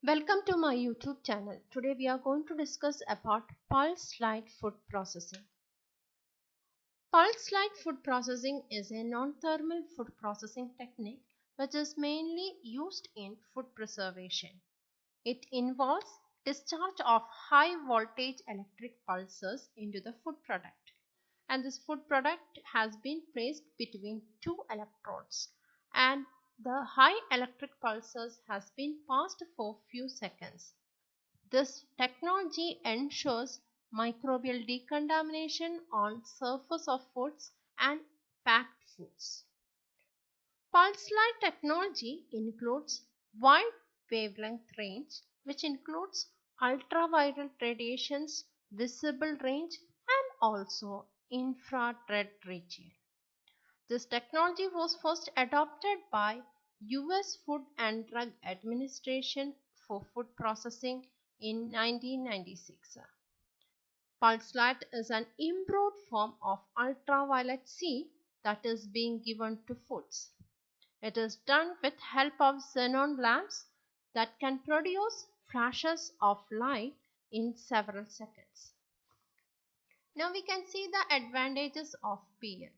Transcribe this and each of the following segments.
Welcome to my YouTube channel. Today we are going to discuss about pulse light food processing. Pulse light food processing is a non-thermal food processing technique which is mainly used in food preservation. It involves discharge of high voltage electric pulses into the food product, and this food product has been placed between two electrodes, and the high electric pulses has been passed for few seconds. This technology ensures microbial decontamination on surface of foods and packed foods. Pulse light technology includes wide wavelength range, which includes ultraviolet radiations, visible range, and also infrared region. This technology was first adopted by US Food and Drug Administration for food processing in 1996. Pulse light is an improved form of ultraviolet C that is being given to foods. It is done with help of xenon lamps that can produce flashes of light in several seconds. Now we can see the advantages of PL.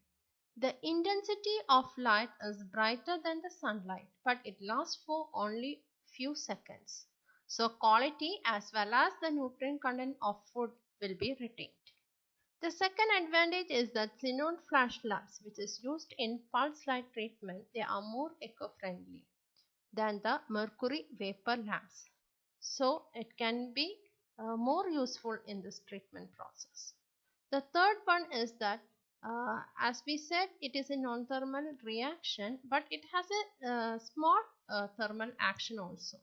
The intensity of light is brighter than the sunlight, but it lasts for only few seconds. So quality as well as the nutrient content of food will be retained. The second advantage is that xenon flash lamps, which is used in pulse light treatment, they are more eco-friendly than the mercury vapor lamps. So it can be more useful in this treatment process. The third one is that as we said, it is a non-thermal reaction, but it has a small thermal action also.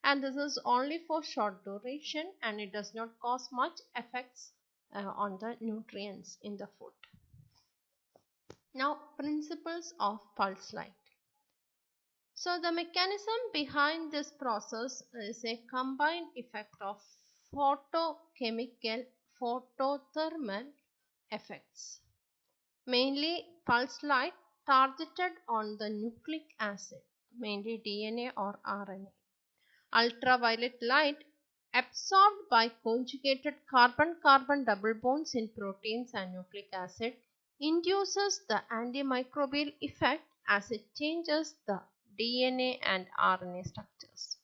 And this is only for short duration, and it does not cause much effects on the nutrients in the food. Now, principles of pulse light. So the mechanism behind this process is a combined effect of photochemical, photothermal effects. Mainly pulse light targeted on the nucleic acid, mainly DNA or RNA. Ultraviolet light absorbed by conjugated carbon-carbon double bonds in proteins and nucleic acid induces the antimicrobial effect as it changes the DNA and RNA structures.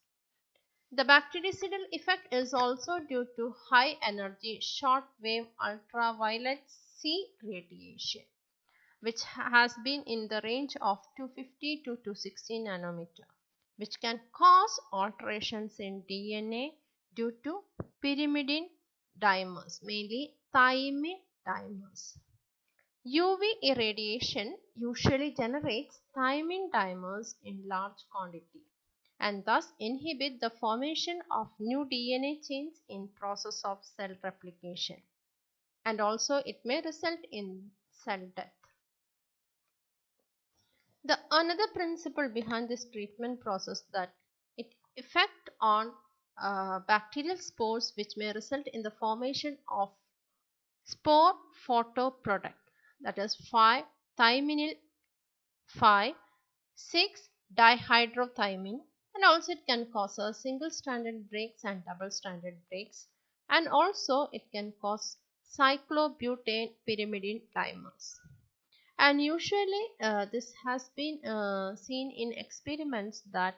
The bactericidal effect is also due to high energy short wave ultraviolet C radiation, which has been in the range of 250 to 260 nanometer, which can cause alterations in DNA due to pyrimidine dimers, mainly thymine dimers. UV irradiation usually generates thymine dimers in large quantity and thus inhibit the formation of new DNA chains in process of cell replication, and also it may result in cell death. The another principle behind this treatment process that it effect on bacterial spores, which may result in the formation of spore photoproduct, that is 5-thiamine 5,6-dihydrothymine, and also it can cause a single stranded breaks and double stranded breaks, and also it can cause cyclobutane pyrimidine dimers. And usually this has been seen in experiments that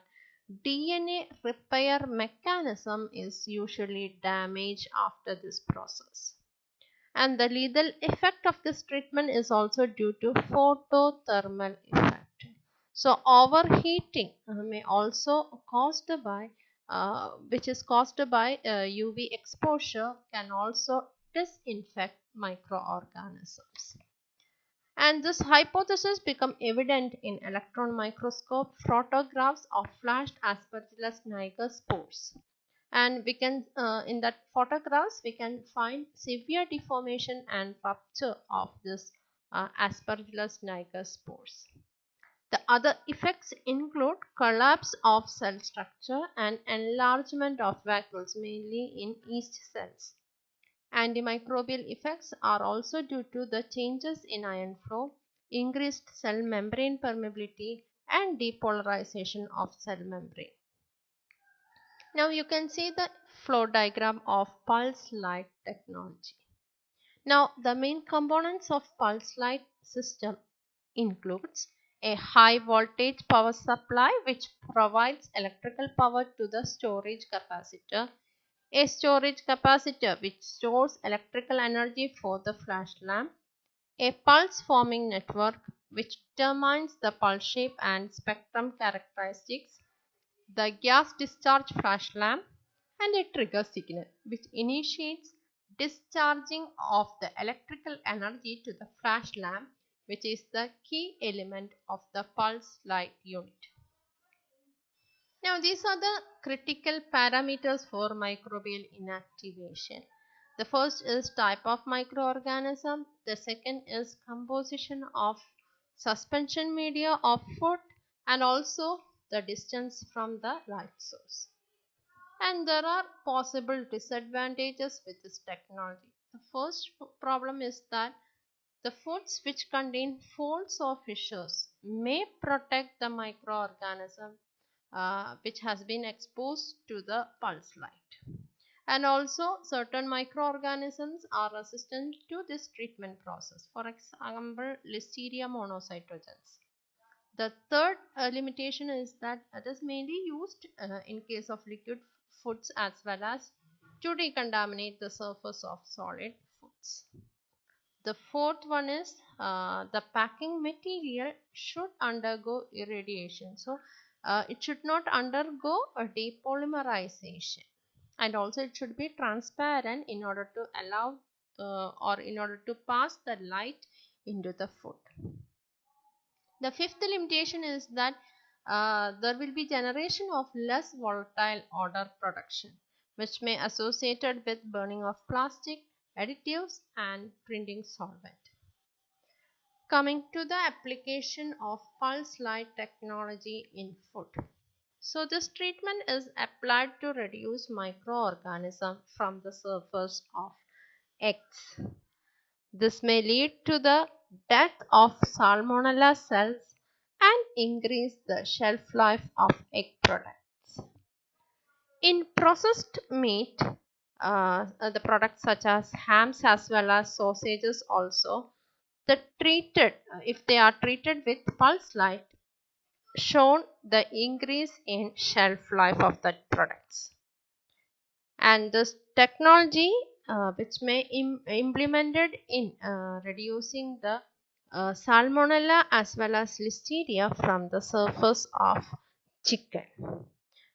DNA repair mechanism is usually damaged after this process. And the lethal effect of this treatment is also due to photothermal effect. So overheating may also caused by which is caused by UV exposure can also disinfect microorganisms. And this hypothesis become evident in electron microscope photographs of flashed Aspergillus niger spores. And we can in that photographs we can find severe deformation and rupture of this Aspergillus niger spores. The other effects include collapse of cell structure and enlargement of vacuoles, mainly in yeast cells. Antimicrobial effects are also due to the changes in ion flow, increased cell membrane permeability, and depolarization of cell membrane. Now you can see the flow diagram of pulse light technology. Now the main components of pulse light system includes a high voltage power supply which provides electrical power to the storage capacitor, a storage capacitor which stores electrical energy for the flash lamp, a pulse forming network which determines the pulse shape and spectrum characteristics, the gas discharge flash lamp, and a trigger signal which initiates discharging of the electrical energy to the flash lamp, which is the key element of the pulse light unit. Now these are the critical parameters for microbial inactivation. The first is type of microorganism, the second is composition of suspension media of food, and also the distance from the light source. And there are possible disadvantages with this technology. The first problem is that the foods which contain folds or fissures may protect the microorganism which has been exposed to the pulse light. And also certain microorganisms are resistant to this treatment process. For example, Listeria monocytogenes. The third limitation is that it is mainly used in case of liquid foods as well as to decontaminate the surface of solid foods. The fourth one is the packing material should undergo irradiation. So it should not undergo a depolymerization, and also it should be transparent in order to allow or in order to pass the light into the food. The fifth limitation is that there will be generation of less volatile odor production, which may associated with burning of plastic, additives, and printing solvent. Coming to the application of pulse light technology in food. So this treatment is applied to reduce microorganisms from the surface of eggs. This may lead to the death of salmonella cells and increase the shelf life of egg products. In processed meat, the products such as hams as well as sausages also, if they are treated with pulse light, shown the increase in shelf life of the products. And this technology which may implemented in reducing the salmonella as well as listeria from the surface of chicken.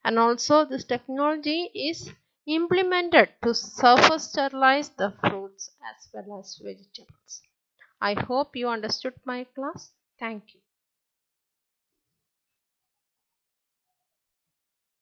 And also this technology is implemented to surface sterilize the fruits as well as vegetables. I hope you understood my class. Thank you.